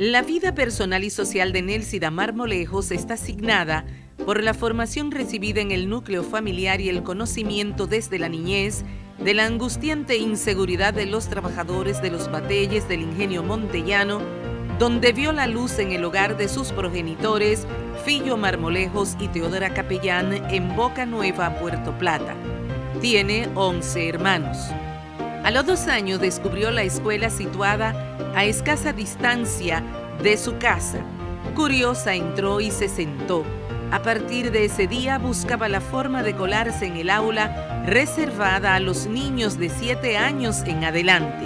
La vida personal y social de Nelsida Marmolejos está asignada por la formación recibida en el núcleo familiar y el conocimiento desde la niñez de la angustiante inseguridad de los trabajadores de los bateyes del ingenio montellano, donde vio la luz en el hogar de sus progenitores, Fillo Marmolejos y Teodora Capellán, en Boca Nueva, Puerto Plata. Tiene 11 hermanos. A los 2 años descubrió la escuela situada a escasa distancia de su casa. Curiosa entró y se sentó. A partir de ese día buscaba la forma de colarse en el aula reservada a los niños de 7 años en adelante.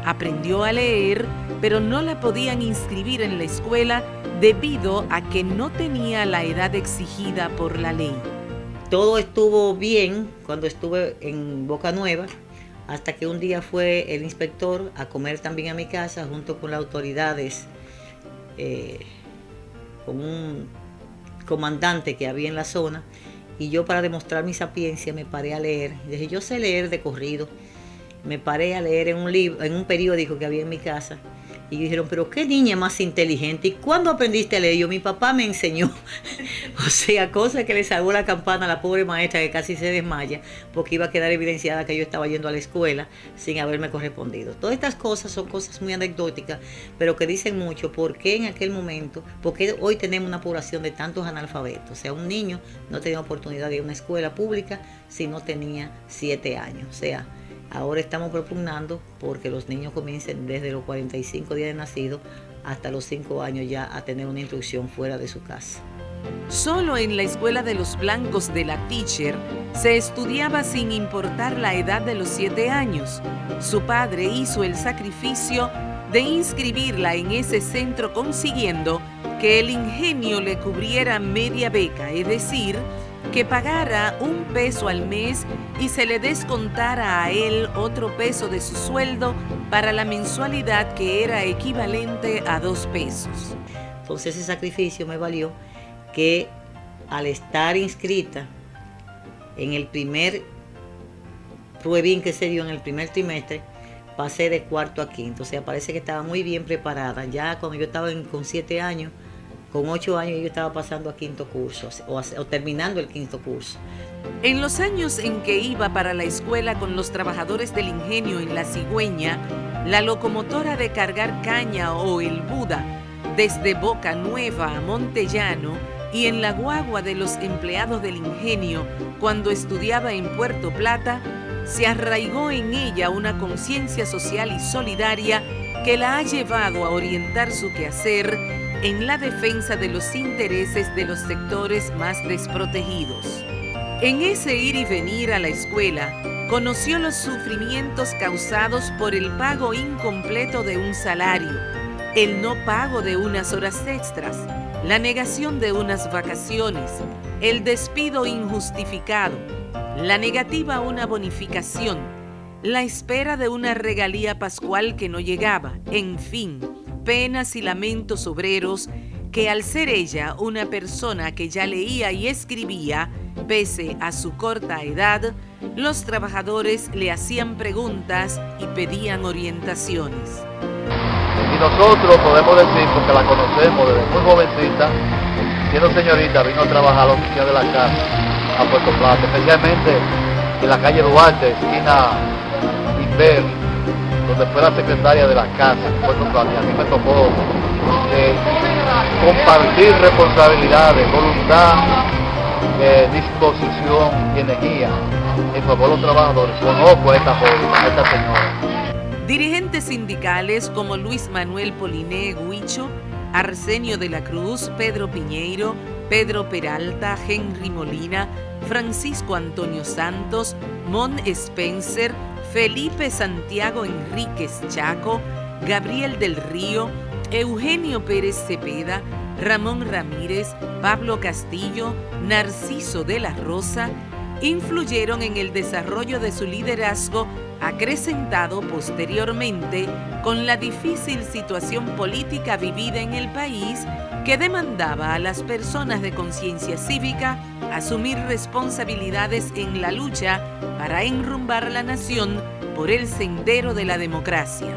Aprendió a leer, pero no la podían inscribir en la escuela debido a que no tenía la edad exigida por la ley. Todo estuvo bien cuando estuve en Boca Nueva, hasta que un día fue el inspector a comer también a mi casa junto con las autoridades, con un comandante que había en la zona, y yo, para demostrar mi sapiencia, me paré a leer. Dije, yo sé leer de corrido. Me paré a leer en un libro, en un periódico que había en mi casa. Y dijeron, pero qué niña más inteligente. ¿Y cuándo aprendiste a leer? Yo, mi papá me enseñó. O sea, cosa que le salvó la campana a la pobre maestra, que casi se desmaya, porque iba a quedar evidenciada que yo estaba yendo a la escuela sin haberme correspondido. Todas estas cosas son cosas muy anecdóticas, pero que dicen mucho por qué en aquel momento, porque hoy tenemos una población de tantos analfabetos. O sea, un niño no tenía oportunidad de ir a una escuela pública si no tenía 7 años. O sea, ahora estamos propugnando porque los niños comiencen desde los 45 días de nacido hasta los 5 años ya a tener una instrucción fuera de su casa. Solo en la escuela de los blancos de la Teacher se estudiaba sin importar la edad de los 7 años. Su padre hizo el sacrificio de inscribirla en ese centro, consiguiendo que el ingenio le cubriera media beca, es decir, que pagara 1 peso al mes y se le descontara a él otro peso de su sueldo para la mensualidad, que era equivalente a 2 pesos. Entonces ese sacrificio me valió que, al estar inscrita en el primer pruebín que se dio en el primer trimestre, pasé de 4º a 5º. O sea, parece que estaba muy bien preparada. Ya cuando yo estaba con 7 años, con 8 años yo estaba pasando a 5º curso o terminando el 5º curso. En los años en que iba para la escuela con los trabajadores del ingenio en La Cigüeña, la locomotora de cargar caña o el Buda, desde Boca Nueva a Montellano, y en la guagua de los empleados del ingenio cuando estudiaba en Puerto Plata, se arraigó en ella una conciencia social y solidaria que la ha llevado a orientar su quehacer en la defensa de los intereses de los sectores más desprotegidos. En ese ir y venir a la escuela, conoció los sufrimientos causados por el pago incompleto de un salario, el no pago de unas horas extras, la negación de unas vacaciones, el despido injustificado, la negativa a una bonificación, la espera de una regalía pascual que no llegaba, en fin, penas y lamentos obreros que, al ser ella una persona que ya leía y escribía, pese a su corta edad, los trabajadores le hacían preguntas y pedían orientaciones. Y nosotros podemos decir, porque la conocemos desde muy jovencita, siendo señorita, vino a trabajar a la oficina de la casa a Puerto Plata, especialmente en la calle Duarte, esquina Inver, donde fue la secretaria de la casa en Puerto Plata. Y a mí me tocó compartir responsabilidades, voluntad, disposición y energía en favor de los trabajadores. Conozco a esta joven, a esta señora. Dirigentes sindicales como Luis Manuel Poliné Huicho, Arsenio de la Cruz, Pedro Piñeiro, Pedro Peralta, Henry Molina, Francisco Antonio Santos, Mon Spencer, Felipe Santiago Enríquez Chaco, Gabriel del Río, Eugenio Pérez Cepeda, Ramón Ramírez, Pablo Castillo, Narciso de la Rosa, influyeron en el desarrollo de su liderazgo, acrecentado posteriormente con la difícil situación política vivida en el país, que demandaba a las personas de conciencia cívica asumir responsabilidades en la lucha para enrumbar la nación por el sendero de la democracia.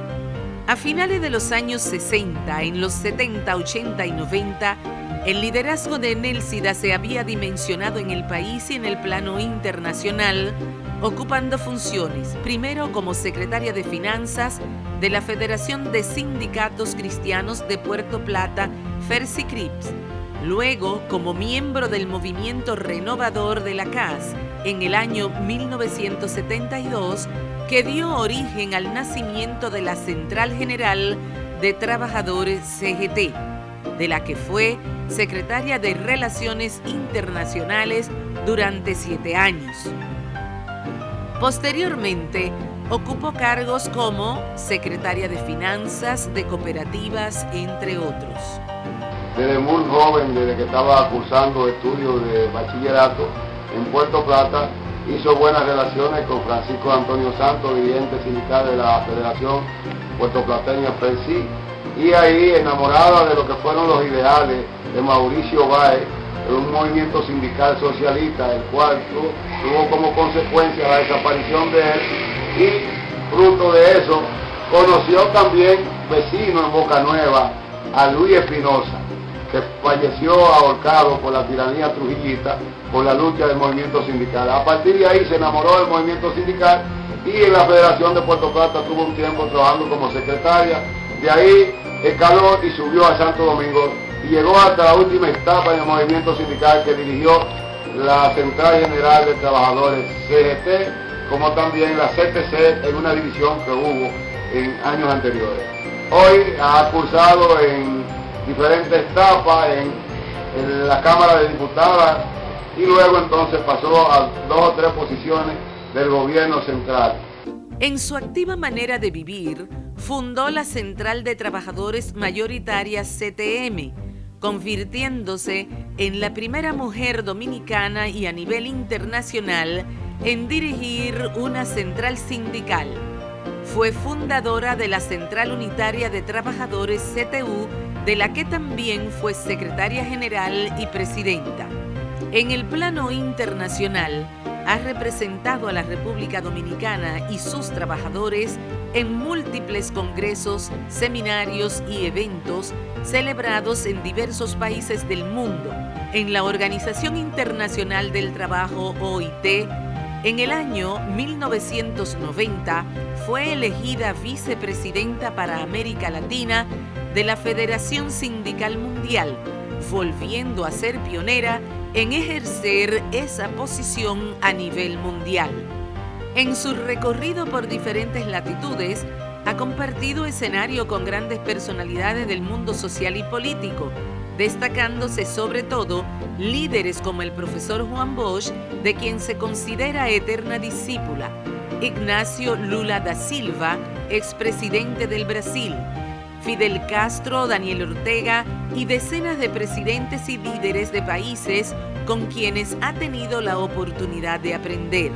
A finales de los años 60, en los 70, 80 y 90, el liderazgo de Nélcida se había dimensionado en el país y en el plano internacional, ocupando funciones, primero como secretaria de Finanzas de la Federación de Sindicatos Cristianos de Puerto Plata, FERSICRIPS, luego como miembro del Movimiento Renovador de la CAS en el año 1972, que dio origen al nacimiento de la Central General de Trabajadores CGT, de la que fue secretaria de Relaciones Internacionales durante 7 años. Posteriormente, ocupó cargos como secretaria de Finanzas de cooperativas, entre otros. Desde muy joven, desde que estaba cursando estudios de bachillerato en Puerto Plata, hizo buenas relaciones con Francisco Antonio Santos, dirigente sindical de la Federación Puertoplateña FERSI, y ahí enamorada de lo que fueron los ideales de Mauricio Báez, de un movimiento sindical socialista, el cual tuvo como consecuencia la desaparición de él, y fruto de eso conoció también, vecino en Boca Nueva, a Luis Espinosa, que falleció ahorcado por la tiranía trujillista, por la lucha del movimiento sindical. A partir de ahí se enamoró del movimiento sindical y en la Federación de Puerto Plata tuvo un tiempo trabajando como secretaria. De ahí escaló y subió a Santo Domingo y llegó hasta la última etapa del movimiento sindical, que dirigió la Central General de Trabajadores CGT, como también la CTC en una división que hubo en años anteriores. Hoy ha cursado en diferentes etapas en la Cámara de Diputados y luego entonces pasó a 2 o 3 posiciones del gobierno central. En su activa manera de vivir, fundó la Central de Trabajadores Mayoritaria CTM, convirtiéndose en la primera mujer dominicana y a nivel internacional en dirigir una central sindical. Fue fundadora de la Central Unitaria de Trabajadores CTU, de la que también fue secretaria general y presidenta. En el plano internacional, ha representado a la República Dominicana y sus trabajadores en múltiples congresos, seminarios y eventos celebrados en diversos países del mundo. En la Organización Internacional del Trabajo, OIT, en el año 1990 fue elegida vicepresidenta para América Latina de la Federación Sindical Mundial, volviendo a ser pionera en ejercer esa posición a nivel mundial. En su recorrido por diferentes latitudes, ha compartido escenario con grandes personalidades del mundo social y político, destacándose sobre todo líderes como el profesor Juan Bosch, de quien se considera eterna discípula, Ignacio Lula da Silva, expresidente del Brasil, Fidel Castro, Daniel Ortega y decenas de presidentes y líderes de países con quienes ha tenido la oportunidad de aprender.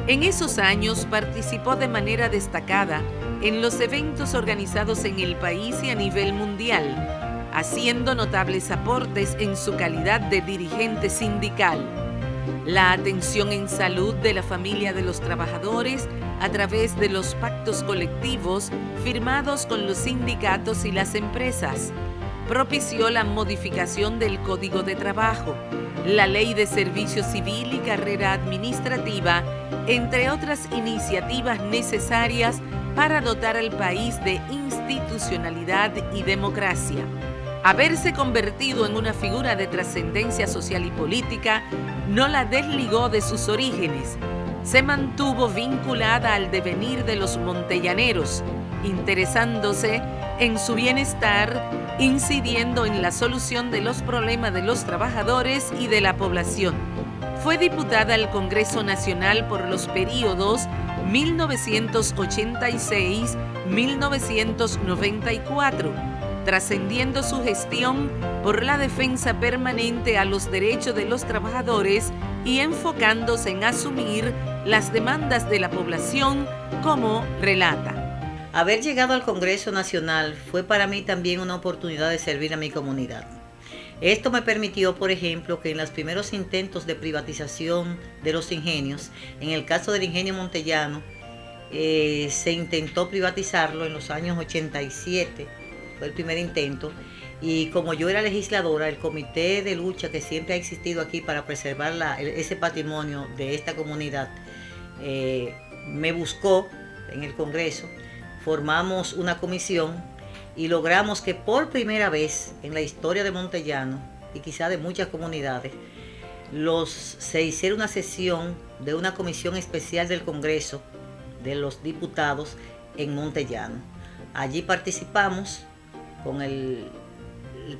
En esos años participó de manera destacada en los eventos organizados en el país y a nivel mundial, haciendo notables aportes en su calidad de dirigente sindical. La atención en salud de la familia de los trabajadores a través de los pactos colectivos firmados con los sindicatos y las empresas. Propició la modificación del Código de Trabajo, la Ley de Servicio Civil y Carrera Administrativa, entre otras iniciativas necesarias para dotar al país de institucionalidad y democracia. Haberse convertido en una figura de trascendencia social y política no la desligó de sus orígenes. Se mantuvo vinculada al devenir de los montellaneros, interesándose en su bienestar, incidiendo en la solución de los problemas de los trabajadores y de la población. Fue diputada al Congreso Nacional por los períodos 1986-1994, trascendiendo su gestión por la defensa permanente a los derechos de los trabajadores y enfocándose en asumir las demandas de la población, como relata. Haber llegado al Congreso Nacional fue para mí también una oportunidad de servir a mi comunidad. Esto me permitió, por ejemplo, que en los primeros intentos de privatización de los ingenios, en el caso del ingenio Montellano, se intentó privatizarlo en los años 87, fue el primer intento, y como yo era legisladora, el comité de lucha que siempre ha existido aquí para preservar ese patrimonio de esta comunidad, me buscó en el Congreso, formamos una comisión y logramos que por primera vez en la historia de Montellano, y quizá de muchas comunidades, se hiciera una sesión de una comisión especial del Congreso de los diputados en Montellano. Allí participamos con el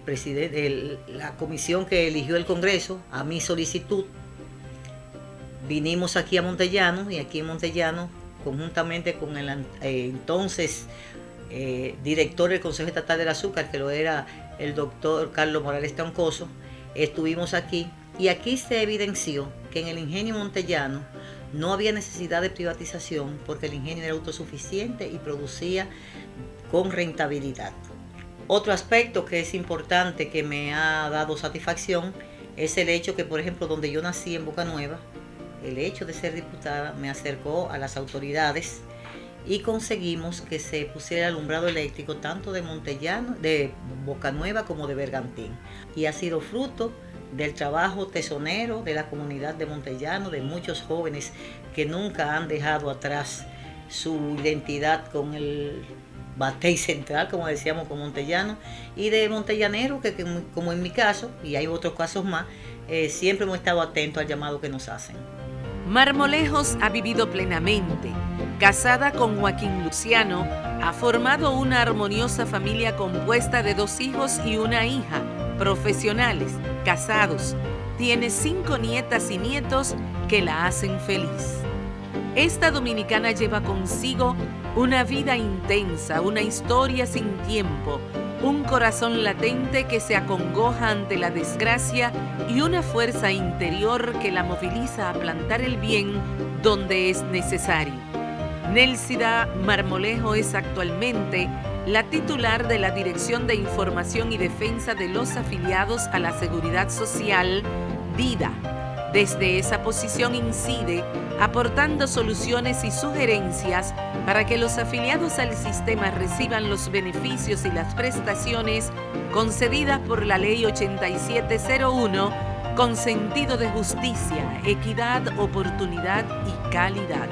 presidente, la comisión que eligió el Congreso, a mi solicitud. Vinimos aquí a Montellano, y aquí en Montellano, conjuntamente con el entonces director del Consejo Estatal del Azúcar, que lo era el doctor Carlos Morales Troncoso, estuvimos aquí, y aquí se evidenció que en el ingenio montellano no había necesidad de privatización porque el ingenio era autosuficiente y producía con rentabilidad. Otro aspecto que es importante, que me ha dado satisfacción, es el hecho que, por ejemplo, donde yo nací en Boca Nueva, el hecho de ser diputada me acercó a las autoridades y conseguimos que se pusiera alumbrado eléctrico tanto de Montellano, de Boca Nueva, como de Bergantín. Y ha sido fruto del trabajo tesonero de la comunidad de Montellano, de muchos jóvenes que nunca han dejado atrás su identidad con el batey central, como decíamos, con Montellano, y de montellaneros que como en mi caso, y hay otros casos más, siempre hemos estado atentos al llamado que nos hacen. Marmolejos ha vivido plenamente. Casada con Joaquín Luciano, ha formado una armoniosa familia compuesta de 2 hijos y una hija, profesionales, casados. Tiene 5 nietas y nietos que la hacen feliz. Esta dominicana lleva consigo una vida intensa, una historia sin tiempo, un corazón latente que se acongoja ante la desgracia y una fuerza interior que la moviliza a plantar el bien donde es necesario. Nélcida Marmolejo es actualmente la titular de la Dirección de Información y Defensa de los Afiliados a la Seguridad Social, DIDA. Desde esa posición incide aportando soluciones y sugerencias para que los afiliados al sistema reciban los beneficios y las prestaciones concedidas por la Ley 8701 con sentido de justicia, equidad, oportunidad y calidad.